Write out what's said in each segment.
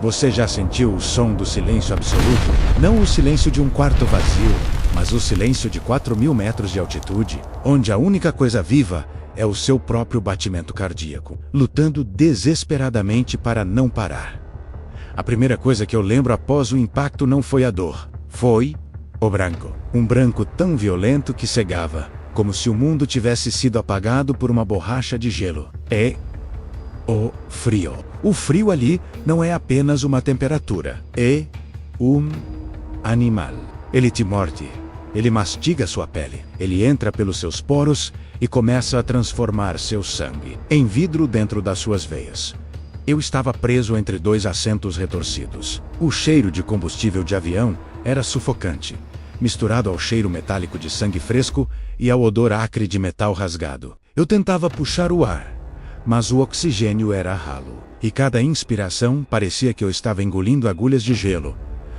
Você já sentiu o som do silêncio absoluto? Não o silêncio de um quarto vazio, mas o silêncio de 4.000 metros de altitude, onde a única coisa viva é o seu próprio batimento cardíaco, lutando desesperadamente para não parar. A primeira coisa que eu lembro após o impacto não foi a dor, foi o branco. Um branco tão violento que cegava, como se o mundo tivesse sido apagado por uma borracha de gelo. É o frio. O frio ali não é apenas uma temperatura, é um animal. Ele te morde, ele mastiga sua pele, ele entra pelos seus poros e começa a transformar seu sangue em vidro dentro das suas veias. Eu estava preso entre dois assentos retorcidos. O cheiro de combustível de avião era sufocante, misturado ao cheiro metálico de sangue fresco e ao odor acre de metal rasgado. Eu tentava puxar o ar, mas o oxigênio era ralo, e cada inspiração parecia que eu estava engolindo agulhas de gelo.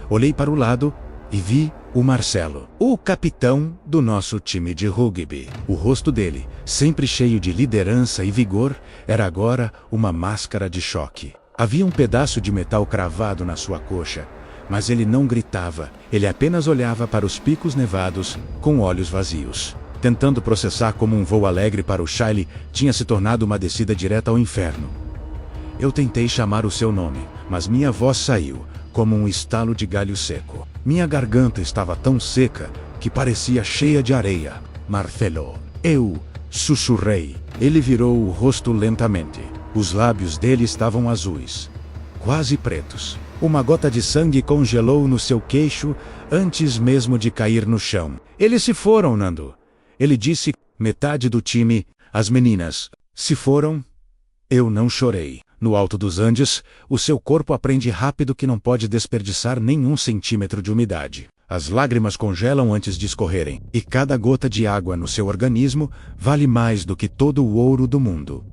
Olhei para o lado e vi o Marcelo, o capitão do nosso time de rugby. O rosto dele, sempre cheio de liderança e vigor, era agora uma máscara de choque. Havia um pedaço de metal cravado na sua coxa, mas ele não gritava, ele apenas olhava para os picos nevados com olhos vazios. Tentando processar como um voo alegre para o Chile tinha se tornado uma descida direta ao inferno. Eu tentei chamar o seu nome, mas minha voz saiu, como um estalo de galho seco. Minha garganta estava tão seca que parecia cheia de areia. Marcelo. Eu sussurrei. Ele virou o rosto lentamente. Os lábios dele estavam azuis, quase pretos. Uma gota de sangue congelou no seu queixo antes mesmo de cair no chão. Eles se foram, Nando. Ele disse, metade do time, as meninas, se foram. Eu não chorei. No alto dos Andes, o seu corpo aprende rápido que não pode desperdiçar nenhum centímetro de umidade. As lágrimas congelam antes de escorrerem, e cada gota de água no seu organismo vale mais do que todo o ouro do mundo.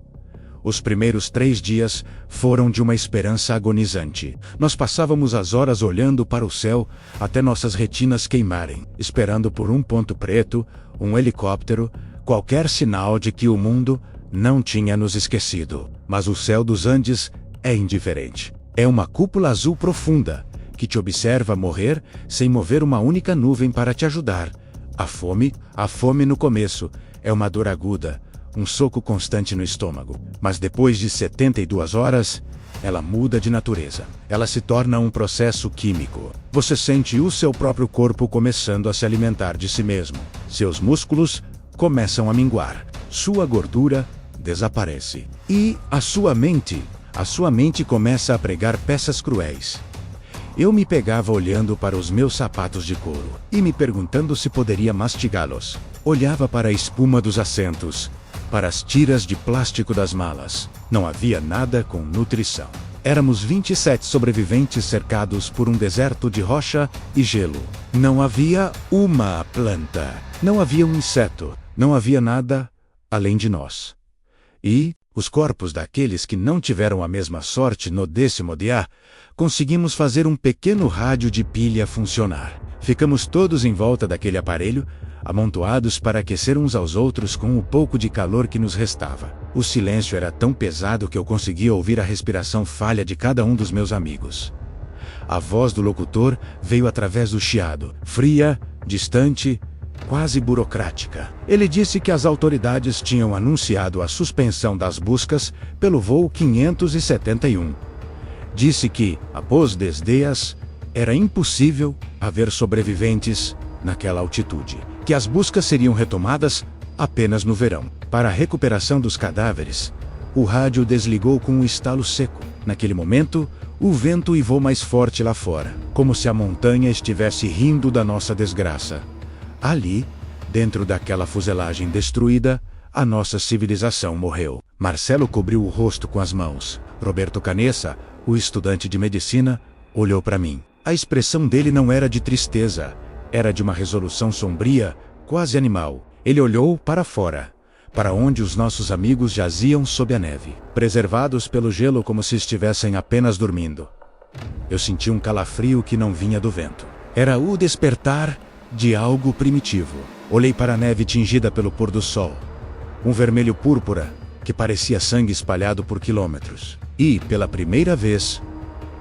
Os primeiros 3 dias foram de uma esperança agonizante. Nós passávamos as horas olhando para o céu até nossas retinas queimarem, esperando por um ponto preto, um helicóptero, qualquer sinal de que o mundo não tinha nos esquecido. Mas o céu dos Andes é indiferente. É uma cúpula azul profunda, que te observa morrer sem mover uma única nuvem para te ajudar. A fome no começo, é uma dor aguda, um soco constante no estômago. Mas depois de 72 horas, ela muda de natureza. Ela se torna um processo químico. Você sente o seu próprio corpo começando a se alimentar de si mesmo. Seus músculos começam a minguar. Sua gordura desaparece. E a sua mente começa a pregar peças cruéis. Eu me pegava olhando para os meus sapatos de couro e me perguntando se poderia mastigá-los. Olhava para a espuma dos assentos, para as tiras de plástico das malas. Não havia nada com nutrição. Éramos 27 sobreviventes cercados por um deserto de rocha e gelo. Não havia uma planta. Não havia um inseto. Não havia nada além de nós. E os corpos daqueles que não tiveram a mesma sorte no 10º dia, conseguimos fazer um pequeno rádio de pilha funcionar. Ficamos todos em volta daquele aparelho, amontoados para aquecer uns aos outros com o pouco de calor que nos restava. O silêncio era tão pesado que eu conseguia ouvir a respiração falha de cada um dos meus amigos. A voz do locutor veio através do chiado, fria, distante, quase burocrática. Ele disse que as autoridades tinham anunciado a suspensão das buscas pelo voo 571. Disse que, após 10 dias, era impossível haver sobreviventes naquela altitude, que as buscas seriam retomadas apenas no verão. Para a recuperação dos cadáveres, o rádio desligou com um estalo seco. Naquele momento, o vento uivou mais forte lá fora, como se a montanha estivesse rindo da nossa desgraça. Ali, dentro daquela fuselagem destruída, a nossa civilização morreu. Marcelo cobriu o rosto com as mãos. Roberto Canessa, o estudante de medicina, olhou para mim. A expressão dele não era de tristeza, era de uma resolução sombria, quase animal. Ele olhou para fora, para onde os nossos amigos jaziam sob a neve, preservados pelo gelo como se estivessem apenas dormindo. Eu senti um calafrio que não vinha do vento. Era o despertar de algo primitivo. Olhei para a neve tingida pelo pôr do sol, um vermelho púrpura que parecia sangue espalhado por quilômetros. E, pela primeira vez,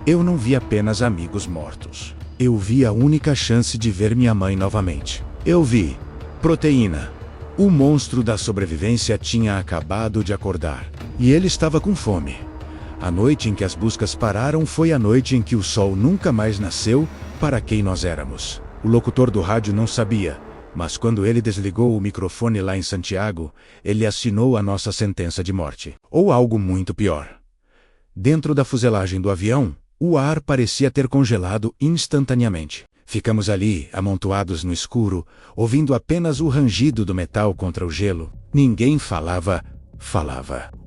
Eu não vi apenas amigos mortos. Eu vi a única chance de ver minha mãe novamente. Eu vi Proteína. O monstro da sobrevivência tinha acabado de acordar. E ele estava com fome. A noite em que as buscas pararam foi a noite em que o sol nunca mais nasceu para quem nós éramos. O locutor do rádio não sabia, mas quando ele desligou o microfone lá em Santiago, ele assinou a nossa sentença de morte. Ou algo muito pior. Dentro da fuselagem do avião, o ar parecia ter congelado instantaneamente. Ficamos ali, amontoados no escuro, ouvindo apenas o rangido do metal contra o gelo. Ninguém falava.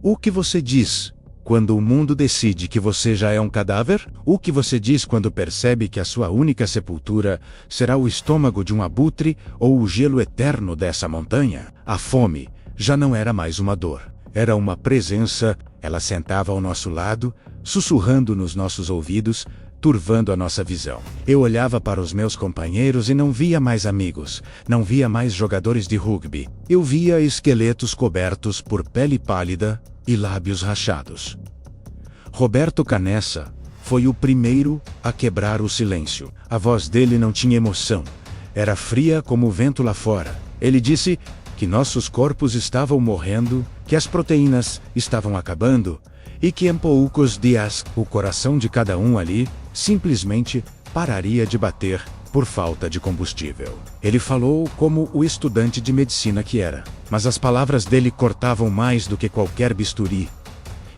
O que você diz quando o mundo decide que você já é um cadáver? O que você diz quando percebe que a sua única sepultura será o estômago de um abutre ou o gelo eterno dessa montanha? A fome já não era mais uma dor. Era uma presença. Ela sentava ao nosso lado, sussurrando nos nossos ouvidos, turvando a nossa visão. Eu olhava para os meus companheiros e não via mais amigos, não via mais jogadores de rugby. Eu via esqueletos cobertos por pele pálida e lábios rachados. Roberto Canessa foi o primeiro a quebrar o silêncio. A voz dele não tinha emoção. Era fria como o vento lá fora. Ele disse que nossos corpos estavam morrendo, que as proteínas estavam acabando, e que em poucos dias o coração de cada um ali simplesmente pararia de bater por falta de combustível. Ele falou como o estudante de medicina que era, mas as palavras dele cortavam mais do que qualquer bisturi.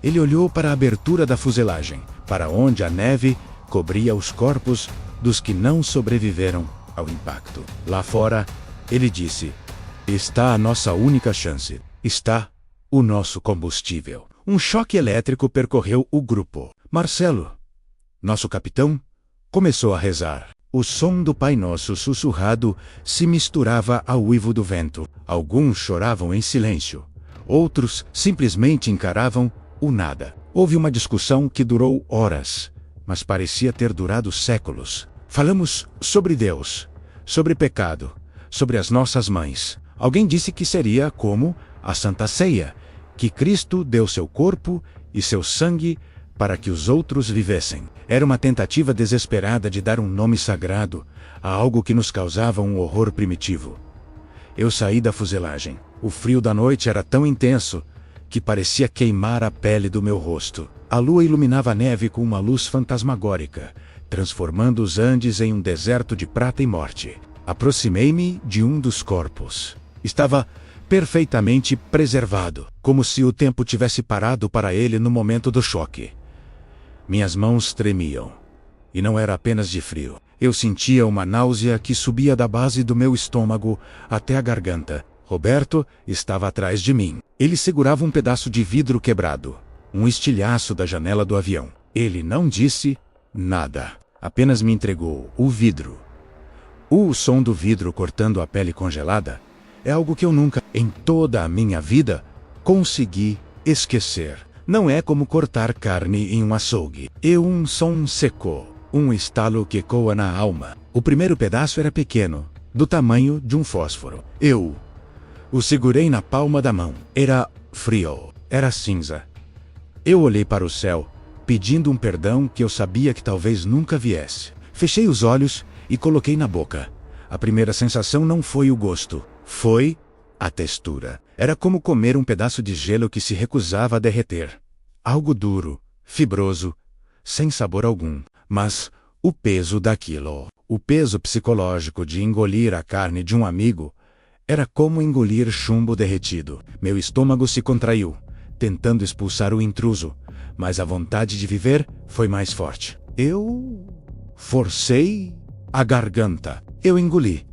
Ele olhou para a abertura da fuselagem, para onde a neve cobria os corpos dos que não sobreviveram ao impacto. Lá fora, ele disse: "Está a nossa única chance. Está o nosso combustível." Um choque elétrico percorreu o grupo. Marcelo, nosso capitão, começou a rezar. O som do Pai Nosso sussurrado se misturava ao uivo do vento. Alguns choravam em silêncio. Outros simplesmente encaravam o nada. Houve uma discussão que durou horas, mas parecia ter durado séculos. Falamos sobre Deus, sobre pecado, sobre as nossas mães. Alguém disse que seria como a Santa Ceia, que Cristo deu seu corpo e seu sangue para que os outros vivessem. Era uma tentativa desesperada de dar um nome sagrado a algo que nos causava um horror primitivo. Eu saí da fuselagem. O frio da noite era tão intenso que parecia queimar a pele do meu rosto. A lua iluminava a neve com uma luz fantasmagórica, transformando os Andes em um deserto de prata e morte. Aproximei-me de um dos corpos. Estava perfeitamente preservado, como se o tempo tivesse parado para ele no momento do choque. Minhas mãos tremiam. E não era apenas de frio. Eu sentia uma náusea que subia da base do meu estômago até a garganta. Roberto estava atrás de mim. Ele segurava um pedaço de vidro quebrado, um estilhaço da janela do avião. Ele não disse nada, apenas me entregou o vidro. O som do vidro cortando a pele congelada é algo que eu nunca, em toda a minha vida, consegui esquecer. Não é como cortar carne em um açougue. Um som seco, um estalo que ecoa na alma. O primeiro pedaço era pequeno, do tamanho de um fósforo. Eu o segurei na palma da mão. Era frio, era cinza. Eu olhei para o céu, pedindo um perdão que eu sabia que talvez nunca viesse. Fechei os olhos e coloquei na boca. A primeira sensação não foi o gosto, foi a textura. Era como comer um pedaço de gelo que se recusava a derreter. Algo duro, fibroso, sem sabor algum. Mas o peso daquilo, o peso psicológico de engolir a carne de um amigo, era como engolir chumbo derretido. Meu estômago se contraiu, tentando expulsar o intruso, mas a vontade de viver foi mais forte. Eu forcei a garganta. Eu engoli.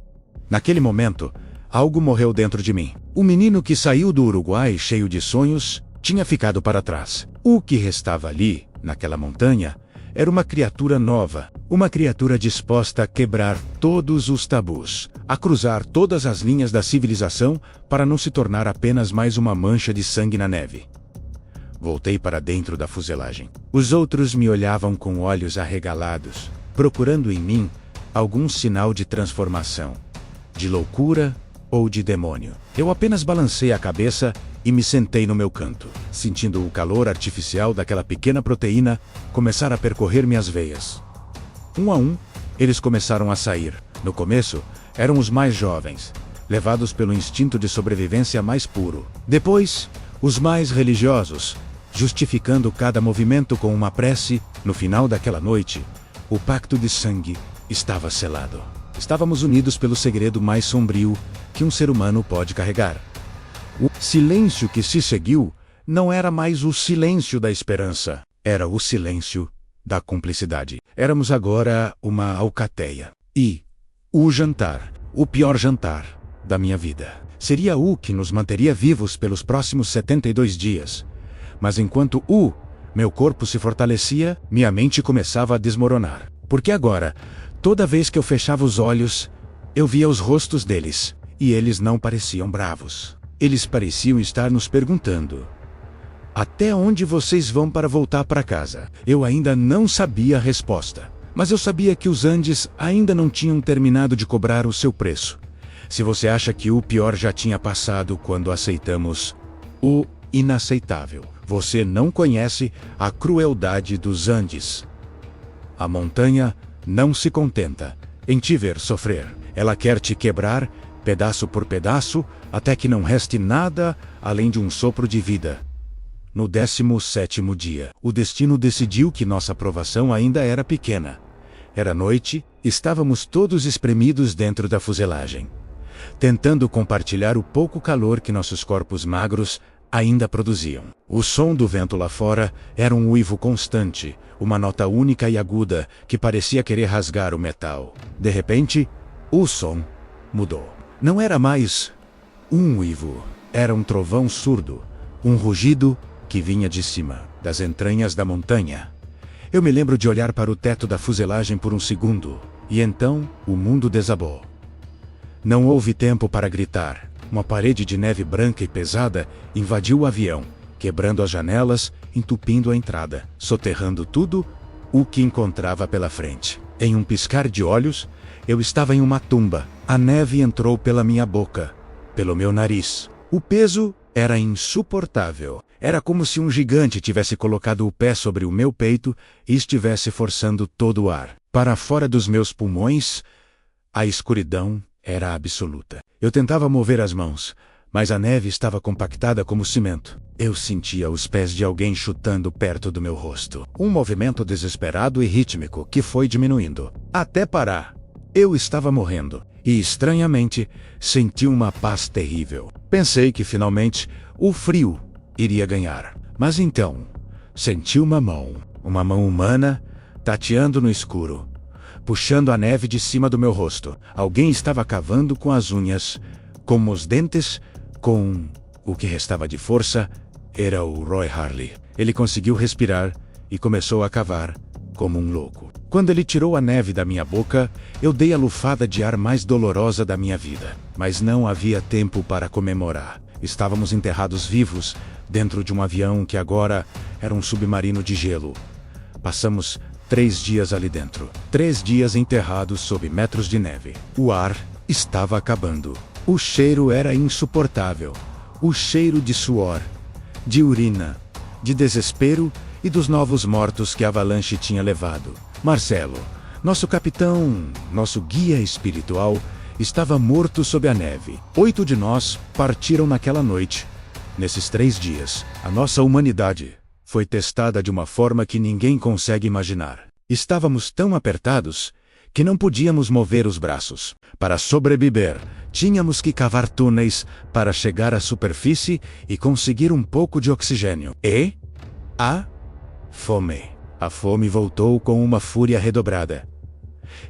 Naquele momento, algo morreu dentro de mim. O menino que saiu do Uruguai cheio de sonhos tinha ficado para trás. O que restava ali, naquela montanha, era uma criatura nova, uma criatura disposta a quebrar todos os tabus, a cruzar todas as linhas da civilização para não se tornar apenas mais uma mancha de sangue na neve. Voltei para dentro da fuselagem. Os outros me olhavam com olhos arregalados, procurando em mim algum sinal de transformação, de loucura ou de demônio. Eu apenas balancei a cabeça e me sentei no meu canto, sentindo o calor artificial daquela pequena proteína começar a percorrer minhas veias. Um a um, eles começaram a sair. No começo, eram os mais jovens, levados pelo instinto de sobrevivência mais puro. Depois, os mais religiosos, justificando cada movimento com uma prece. No final daquela noite, o pacto de sangue estava selado. Estávamos unidos pelo segredo mais sombrio que um ser humano pode carregar. O silêncio que se seguiu não era mais o silêncio da esperança, era o silêncio da cumplicidade. Éramos agora uma alcateia. E o jantar, o pior jantar da minha vida, seria o que nos manteria vivos pelos próximos 72 dias. Mas enquanto meu corpo se fortalecia, minha mente começava a desmoronar. Porque agora, toda vez que eu fechava os olhos, eu via os rostos deles, e eles não pareciam bravos. Eles pareciam estar nos perguntando: até onde vocês vão para voltar para casa? Eu ainda não sabia a resposta, mas eu sabia que os Andes ainda não tinham terminado de cobrar o seu preço. Se você acha que o pior já tinha passado quando aceitamos o inaceitável, você não conhece a crueldade dos Andes. A montanha não se contenta em te ver sofrer. Ela quer te quebrar, pedaço por pedaço, até que não reste nada além de um sopro de vida. No 17º dia, o destino decidiu que nossa provação ainda era pequena. Era noite, estávamos todos espremidos dentro da fuselagem, tentando compartilhar o pouco calor que nossos corpos magros ainda produziam. O som do vento lá fora era um uivo constante, uma nota única e aguda que parecia querer rasgar o metal. De repente, o som mudou. Não era mais um uivo, era um trovão surdo, um rugido que vinha de cima, das entranhas da montanha. Eu me lembro de olhar para o teto da fuselagem por um segundo, e então o mundo desabou. Não houve tempo para gritar. Uma parede de neve branca e pesada invadiu o avião, quebrando as janelas, entupindo a entrada, soterrando tudo o que encontrava pela frente. Em um piscar de olhos, eu estava em uma tumba. A neve entrou pela minha boca, pelo meu nariz. O peso era insuportável. Era como se um gigante tivesse colocado o pé sobre o meu peito e estivesse forçando todo o ar para fora dos meus pulmões. A escuridão era absoluta. Eu tentava mover as mãos, mas a neve estava compactada como cimento. Eu sentia os pés de alguém chutando perto do meu rosto. Um movimento desesperado e rítmico que foi diminuindo, até parar. Eu estava morrendo, e estranhamente, senti uma paz terrível. Pensei que finalmente o frio iria ganhar. Mas então, senti uma mão humana, tateando no escuro, puxando a neve de cima do meu rosto. Alguém estava cavando com as unhas, com os dentes, com o que restava de força. Era o Roy Harley. Ele conseguiu respirar e começou a cavar como um louco. Quando ele tirou a neve da minha boca, eu dei a lufada de ar mais dolorosa da minha vida. Mas não havia tempo para comemorar. Estávamos enterrados vivos dentro de um avião que agora era um submarino de gelo. Passamos 3 dias ali dentro. 3 dias enterrados sob metros de neve. O ar estava acabando. O cheiro era insuportável. O cheiro de suor, de urina, de desespero e dos novos mortos que a avalanche tinha levado. Marcelo, nosso capitão, nosso guia espiritual, estava morto sob a neve. 8 de nós partiram naquela noite. Nesses 3 dias, a nossa humanidade foi testada de uma forma que ninguém consegue imaginar. Estávamos tão apertados que não podíamos mover os braços. Para sobreviver, tínhamos que cavar túneis para chegar à superfície e conseguir um pouco de oxigênio. E a fome. A fome voltou com uma fúria redobrada.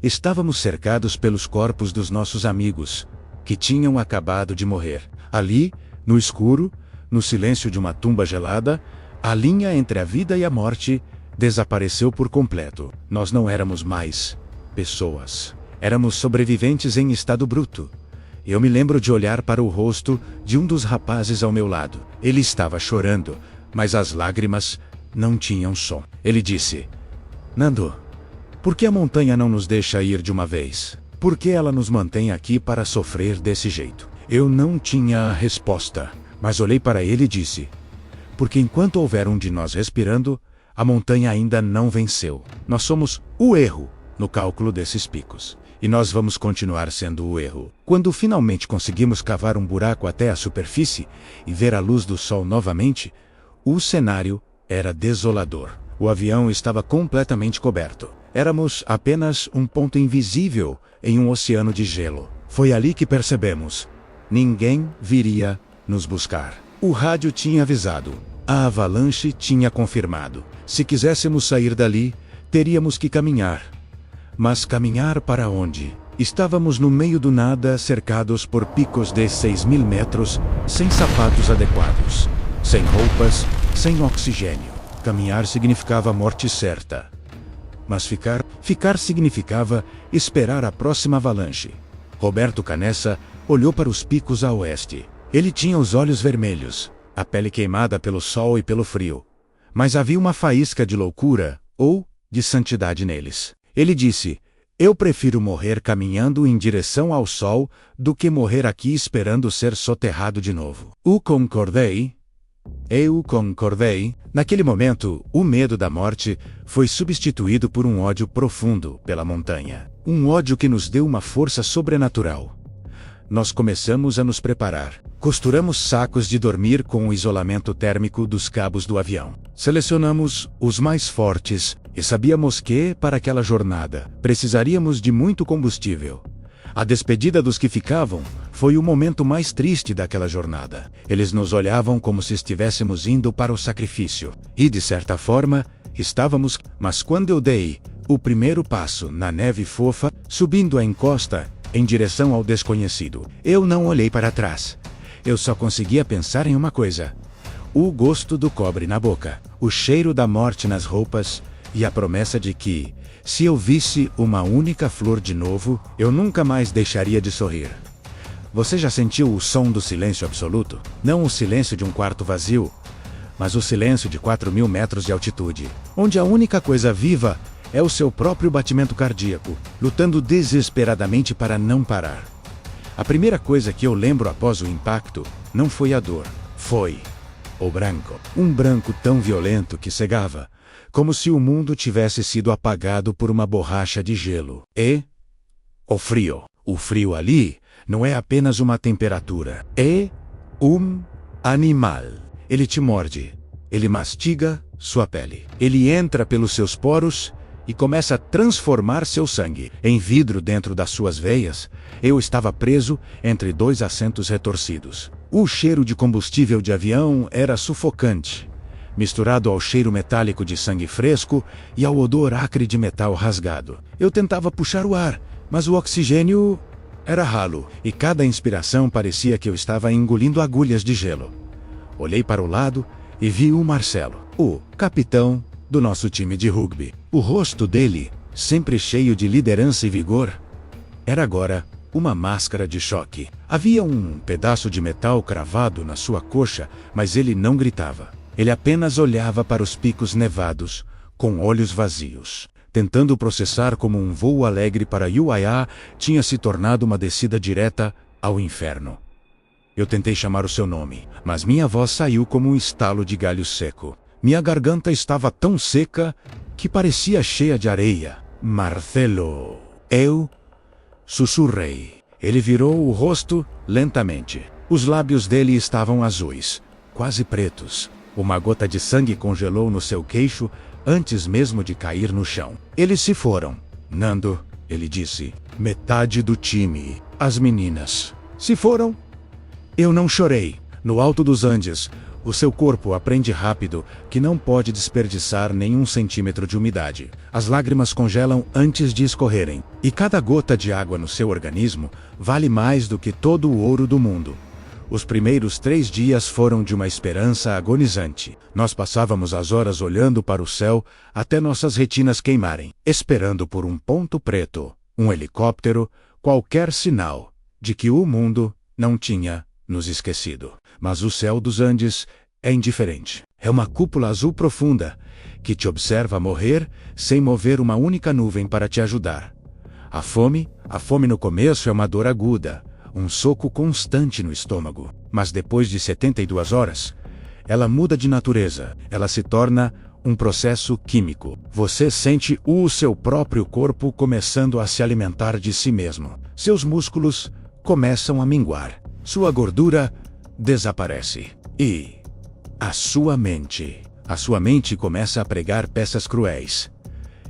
Estávamos cercados pelos corpos dos nossos amigos, que tinham acabado de morrer. Ali, no escuro, no silêncio de uma tumba gelada, a linha entre a vida e a morte desapareceu por completo. Nós não éramos mais pessoas. Éramos sobreviventes em estado bruto. Eu me lembro de olhar para o rosto de um dos rapazes ao meu lado. Ele estava chorando, mas as lágrimas não tinham som. Ele disse: Nando, por que a montanha não nos deixa ir de uma vez? Por que ela nos mantém aqui para sofrer desse jeito? Eu não tinha a resposta, Mas olhei para ele e disse: porque enquanto houver um de nós respirando, a montanha ainda não venceu. Nós somos o erro no cálculo desses picos. E nós vamos continuar sendo o erro. Quando finalmente conseguimos cavar um buraco até a superfície e ver a luz do sol novamente, o cenário era desolador. O avião estava completamente coberto. Éramos apenas um ponto invisível em um oceano de gelo. Foi ali que percebemos: ninguém viria nos buscar. O rádio tinha avisado. A avalanche tinha confirmado. Se quiséssemos sair dali, teríamos que caminhar. Mas caminhar para onde? Estávamos no meio do nada, cercados por picos de 6.000 metros, sem sapatos adequados, sem roupas, sem oxigênio. Caminhar significava morte certa. Mas ficar significava esperar a próxima avalanche. Roberto Canessa olhou para os picos a oeste. Ele tinha os olhos vermelhos, a pele queimada pelo sol e pelo frio. Mas havia uma faísca de loucura, ou de santidade neles. Ele disse: eu prefiro morrer caminhando em direção ao sol do que morrer aqui esperando ser soterrado de novo. Eu concordei. Naquele momento, o medo da morte foi substituído por um ódio profundo pela montanha. Um ódio que nos deu uma força sobrenatural. Nós começamos a nos preparar. Costuramos sacos de dormir com o isolamento térmico dos cabos do avião. Selecionamos os mais fortes e sabíamos que, para aquela jornada, precisaríamos de muito combustível. A despedida dos que ficavam foi o momento mais triste daquela jornada. Eles nos olhavam como se estivéssemos indo para o sacrifício. E, de certa forma, estávamos. Mas quando eu dei o primeiro passo na neve fofa, subindo a encosta em direção ao desconhecido, eu não olhei para trás. Eu só conseguia pensar em uma coisa: o gosto do cobre na boca, o cheiro da morte nas roupas e a promessa de que, se eu visse uma única flor de novo, eu nunca mais deixaria de sorrir. Você já sentiu o som do silêncio absoluto? Não o silêncio de um quarto vazio, mas o silêncio de 4.000 metros de altitude, onde a única coisa viva é o seu próprio batimento cardíaco, lutando desesperadamente para não parar. A primeira coisa que eu lembro após o impacto não foi a dor, foi o branco. Um branco tão violento que cegava, como se o mundo tivesse sido apagado por uma borracha de gelo. E o frio. O frio ali não é apenas uma temperatura, é um animal. Ele te morde, ele mastiga sua pele, ele entra pelos seus poros e começa a transformar seu sangue em vidro dentro das suas veias. Eu estava preso entre dois assentos retorcidos. O cheiro de combustível de avião era sufocante, misturado ao cheiro metálico de sangue fresco e ao odor acre de metal rasgado. Eu tentava puxar o ar, mas o oxigênio era ralo, e cada inspiração parecia que eu estava engolindo agulhas de gelo. Olhei para o lado e vi o Marcelo, o capitão do nosso time de rugby. O rosto dele, sempre cheio de liderança e vigor, era agora uma máscara de choque. Havia um pedaço de metal cravado na sua coxa, mas ele não gritava. Ele apenas olhava para os picos nevados, com olhos vazios, tentando processar como um voo alegre para Ushuaia tinha se tornado uma descida direta ao inferno. Eu tentei chamar o seu nome, mas minha voz saiu como um estalo de galho seco. Minha garganta estava tão seca que parecia cheia de areia. Marcelo. Eu sussurrei. Ele virou o rosto lentamente. Os lábios dele estavam azuis, quase pretos. Uma gota de sangue congelou no seu queixo antes mesmo de cair no chão. Eles se foram. Nando, ele disse. Metade do time, as meninas, se foram. Eu não chorei. No alto dos Andes, o seu corpo aprende rápido que não pode desperdiçar nenhum centímetro de umidade. As lágrimas congelam antes de escorrerem. E cada gota de água no seu organismo vale mais do que todo o ouro do mundo. Os primeiros 3 dias foram de uma esperança agonizante. Nós passávamos as horas olhando para o céu até nossas retinas queimarem, esperando por um ponto preto, um helicóptero, qualquer sinal de que o mundo não tinha nos esquecido. Mas o céu dos Andes é indiferente. É uma cúpula azul profunda que te observa morrer sem mover uma única nuvem para te ajudar. A fome no começo é uma dor aguda, um soco constante no estômago. Mas depois de 72 horas, ela muda de natureza. Ela se torna um processo químico. Você sente o seu próprio corpo começando a se alimentar de si mesmo. Seus músculos começam a minguar. Sua gordura desaparece. E a sua mente começa a pregar peças cruéis.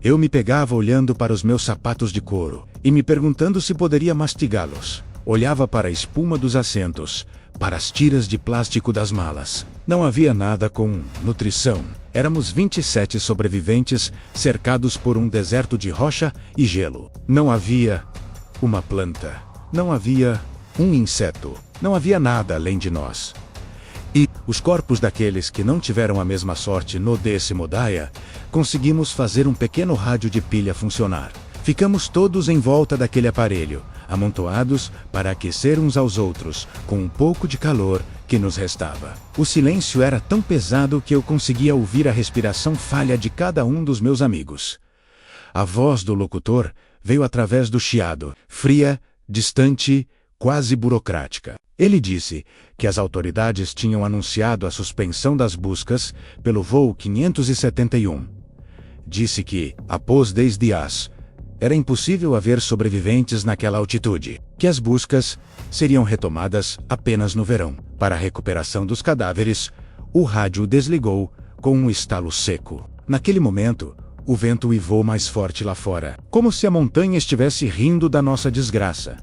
Eu me pegava olhando para os meus sapatos de couro e me perguntando se poderia mastigá-los. Olhava para a espuma dos assentos, para as tiras de plástico das malas. Não havia nada com nutrição. Éramos 27 sobreviventes cercados por um deserto de rocha e gelo. Não havia uma planta. Não havia um inseto. Não havia nada além de nós. E os corpos daqueles que não tiveram a mesma sorte no décimo Daya, conseguimos fazer um pequeno rádio de pilha funcionar. Ficamos todos em volta daquele aparelho, amontoados para aquecer uns aos outros, com um pouco de calor que nos restava. O silêncio era tão pesado que eu conseguia ouvir a respiração falha de cada um dos meus amigos. A voz do locutor veio através do chiado, fria, distante, quase burocrática. Ele disse que as autoridades tinham anunciado a suspensão das buscas pelo voo 571. Disse que, após 10 dias, era impossível haver sobreviventes naquela altitude, que as buscas seriam retomadas apenas no verão. Para a recuperação dos cadáveres, o rádio desligou com um estalo seco. Naquele momento, o vento uivou mais forte lá fora, como se a montanha estivesse rindo da nossa desgraça.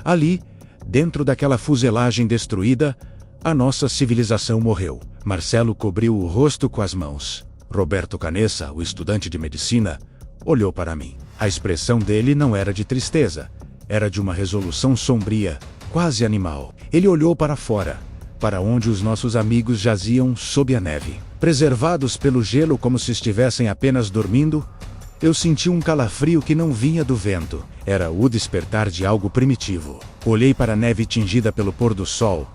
Ali, dentro daquela fuselagem destruída, a nossa civilização morreu. Marcelo cobriu o rosto com as mãos. Roberto Canessa, o estudante de medicina, olhou para mim. A expressão dele não era de tristeza, era de uma resolução sombria, quase animal. Ele olhou para fora, para onde os nossos amigos jaziam sob a neve. Preservados pelo gelo como se estivessem apenas dormindo, eu senti um calafrio que não vinha do vento. Era o despertar de algo primitivo. Olhei para a neve tingida pelo pôr do sol,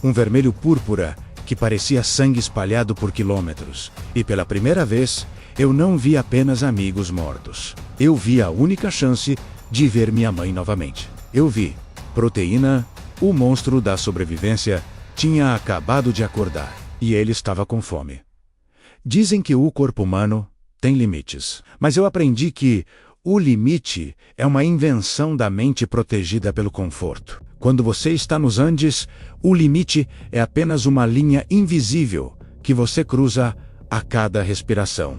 um vermelho púrpura que parecia sangue espalhado por quilômetros. E pela primeira vez, eu não vi apenas amigos mortos. Eu vi a única chance de ver minha mãe novamente. Eu vi Proteína, o monstro da sobrevivência, tinha acabado de acordar. E ele estava com fome. Dizem que o corpo humano tem limites. Mas eu aprendi que o limite é uma invenção da mente protegida pelo conforto. Quando você está nos Andes, o limite é apenas uma linha invisível que você cruza a cada respiração.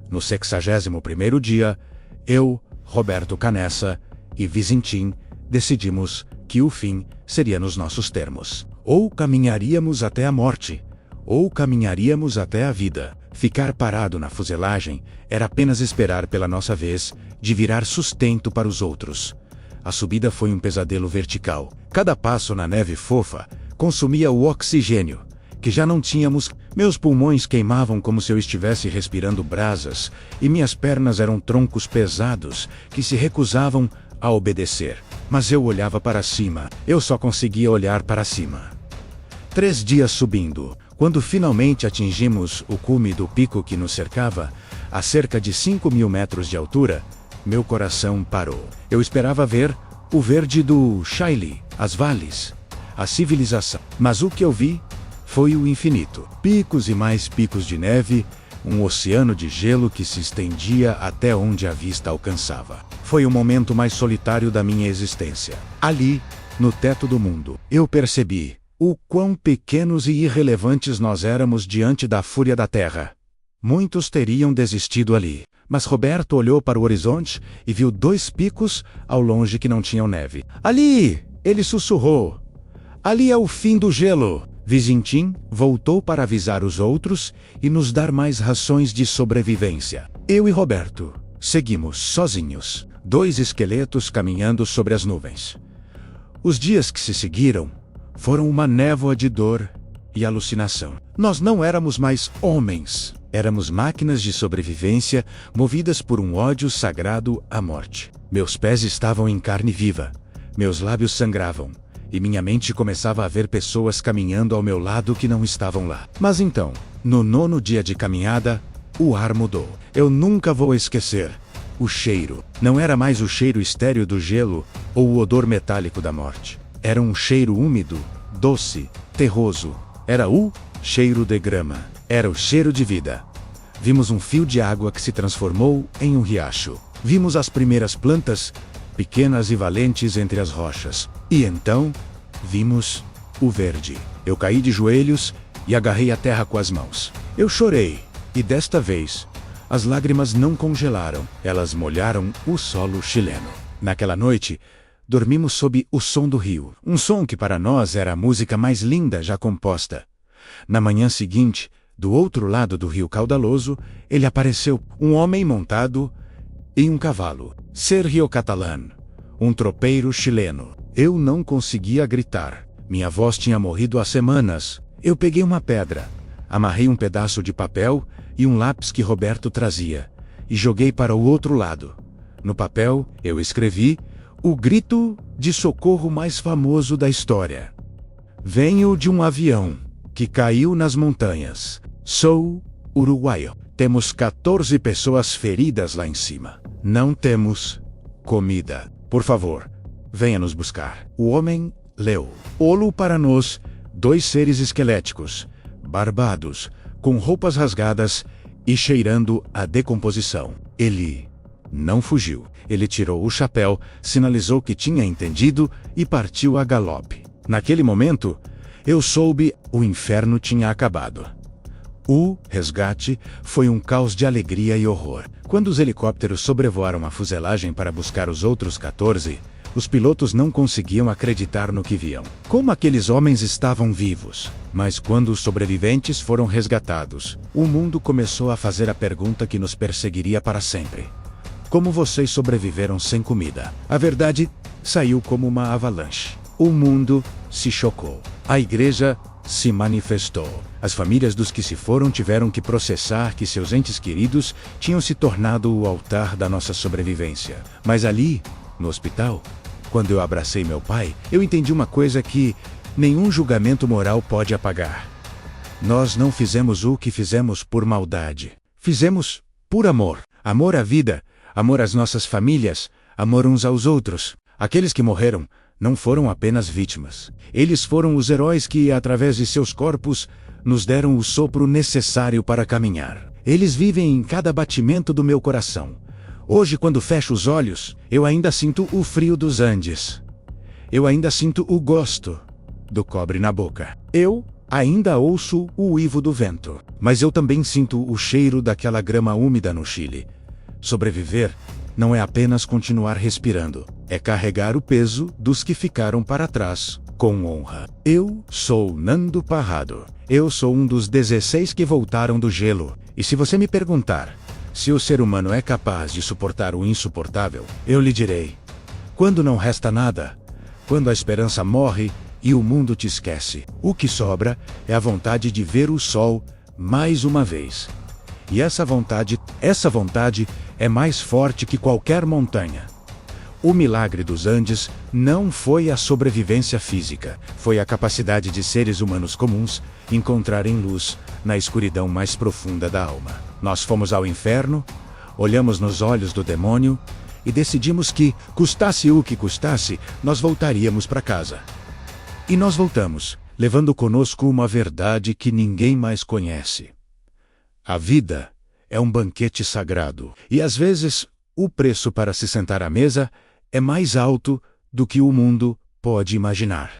No 61º dia, eu, Roberto Canessa e Vizintim decidimos que o fim seria nos nossos termos. Ou caminharíamos até a morte, ou caminharíamos até a vida. Ficar parado na fuselagem era apenas esperar pela nossa vez de virar sustento para os outros. A subida foi um pesadelo vertical. Cada passo na neve fofa consumia o oxigênio, que já não tínhamos. Meus pulmões queimavam como se eu estivesse respirando brasas, e minhas pernas eram troncos pesados que se recusavam a obedecer. Mas eu olhava para cima, eu só conseguia olhar para cima. 3 dias subindo. Quando finalmente atingimos o cume do pico que nos cercava, a cerca de 5.000 metros de altura, meu coração parou. Eu esperava ver o verde do Chailly, as vales, a civilização. Mas o que eu vi foi o infinito. Picos e mais picos de neve, um oceano de gelo que se estendia até onde a vista alcançava. Foi o momento mais solitário da minha existência. Ali, no teto do mundo, eu percebi o quão pequenos e irrelevantes nós éramos diante da fúria da Terra. Muitos teriam desistido ali, mas Roberto olhou para o horizonte e viu 2 picos ao longe que não tinham neve. Ali! Ele sussurrou. Ali é o fim do gelo. Vizintim voltou para avisar os outros e nos dar mais rações de sobrevivência. Eu e Roberto seguimos sozinhos, 2 esqueletos caminhando sobre as nuvens. Os dias que se seguiram foram uma névoa de dor e alucinação. Nós não éramos mais homens. Éramos máquinas de sobrevivência movidas por um ódio sagrado à morte. Meus pés estavam em carne viva. Meus lábios sangravam. E minha mente começava a ver pessoas caminhando ao meu lado que não estavam lá. Mas então, no 9º dia de caminhada, o ar mudou. Eu nunca vou esquecer. O cheiro. Não era mais o cheiro estéril do gelo ou o odor metálico da morte. Era um cheiro úmido, doce, terroso. Era o cheiro de grama. Era o cheiro de vida. Vimos um fio de água que se transformou em um riacho. Vimos as primeiras plantas, pequenas e valentes entre as rochas. E então, vimos o verde. Eu caí de joelhos e agarrei a terra com as mãos. Eu chorei, e desta vez, as lágrimas não congelaram, elas molharam o solo chileno. Naquela noite, dormimos sob o som do rio, um som que para nós era a música mais linda já composta. Na manhã seguinte, do outro lado do rio caudaloso, ele apareceu, um homem montado em um cavalo. Sergio Catalán, um tropeiro chileno. Eu não conseguia gritar. Minha voz tinha morrido há semanas. Eu peguei uma pedra, amarrei um pedaço de papel e um lápis que Roberto trazia, e joguei para o outro lado. No papel, eu escrevi o grito de socorro mais famoso da história. Venho de um avião que caiu nas montanhas. Sou uruguaio. Temos 14 pessoas feridas lá em cima. Não temos comida. Por favor, venha nos buscar. O homem leu. Olho para nós, 2 seres esqueléticos, barbados, com roupas rasgadas e cheirando a decomposição. Ele não fugiu. Ele tirou o chapéu, sinalizou que tinha entendido e partiu a galope. Naquele momento, eu soube o inferno tinha acabado. O resgate foi um caos de alegria e horror. Quando os helicópteros sobrevoaram a fuselagem para buscar os outros 14, os pilotos não conseguiam acreditar no que viam. Como aqueles homens estavam vivos. Mas quando os sobreviventes foram resgatados, o mundo começou a fazer a pergunta que nos perseguiria para sempre. Como vocês sobreviveram sem comida? A verdade saiu como uma avalanche. O mundo se chocou. A igreja se manifestou. As famílias dos que se foram tiveram que processar que seus entes queridos tinham se tornado o altar da nossa sobrevivência. Mas ali, no hospital, quando eu abracei meu pai, eu entendi uma coisa que nenhum julgamento moral pode apagar. Nós não fizemos o que fizemos por maldade. Fizemos por amor. Amor à vida, amor às nossas famílias, amor uns aos outros. Aqueles que morreram não foram apenas vítimas. Eles foram os heróis que, através de seus corpos, nos deram o sopro necessário para caminhar. Eles vivem em cada batimento do meu coração. Hoje, quando fecho os olhos, eu ainda sinto o frio dos Andes. Eu ainda sinto o gosto do cobre na boca. Eu ainda ouço o uivo do vento. Mas eu também sinto o cheiro daquela grama úmida no Chile. Sobreviver não é apenas continuar respirando. É carregar o peso dos que ficaram para trás, com honra. Eu sou Nando Parrado. Eu sou um dos 16 que voltaram do gelo. E se você me perguntar se o ser humano é capaz de suportar o insuportável, eu lhe direi: quando não resta nada, quando a esperança morre e o mundo te esquece, o que sobra é a vontade de ver o sol mais uma vez. E essa vontade é mais forte que qualquer montanha. O milagre dos Andes não foi a sobrevivência física, foi a capacidade de seres humanos comuns encontrarem luz na escuridão mais profunda da alma. Nós fomos ao inferno, olhamos nos olhos do demônio e decidimos que, custasse o que custasse, nós voltaríamos para casa. E nós voltamos, levando conosco uma verdade que ninguém mais conhece. A vida é um banquete sagrado, e às vezes o preço para se sentar à mesa é mais alto do que o mundo pode imaginar.